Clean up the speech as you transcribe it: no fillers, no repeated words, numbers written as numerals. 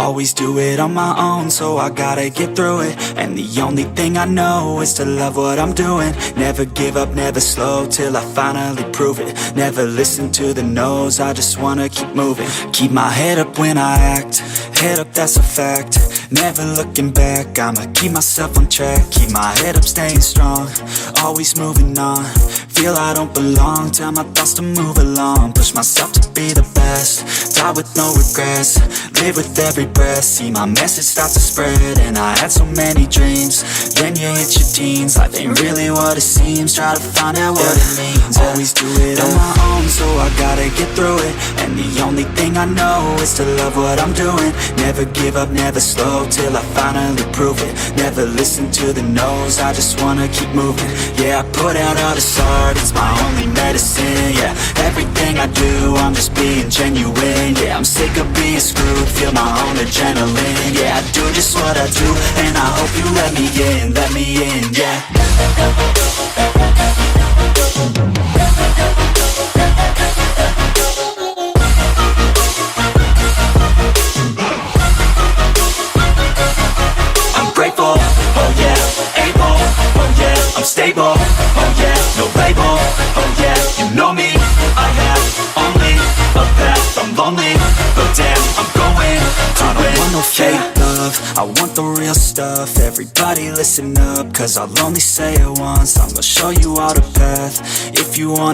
Always do it on my own, so I gotta get through it. And the only thing I know is to love what I'm doing. Never give up, never slow, till I finally prove it. Never listen to the no's, I just wanna keep moving. Keep my head up when I act, head up, that's a fact. Never looking back, I'ma keep myself on track. Keep my head up, staying strong, always moving on. Feel I don't belong, tell my thoughts to move along. Push myself to be the best, die with no regrets. Live with every breath, see my message start to spread. And I had so many dreams, then you hit your teens. Life ain't really what it seems, try to find out what it means. Always do it on my own, so I gotta get through it. And the only thing I know is to love what I'm doing. Never give up, never slow, till I finally prove it. Never listen to the no's, I just wanna keep moving. Yeah, I put out all this art, it's my only medicine. Yeah, everything I do, I'm just being genuine. Yeah, I'm sick of being screwed, feel my own adrenaline. Yeah, I do just what I do, and I hope you let me in, yeah. I'm grateful, oh yeah, able, oh yeah, I'm stable, oh yeah, no label, oh yeah, you know me, I have only a path, I'm lonely, but damn, I'm going to I don't want no fake love, I want the real stuff. Everybody listen up, cause I'll only say it once. I'm gonna show you all the path, if you wanna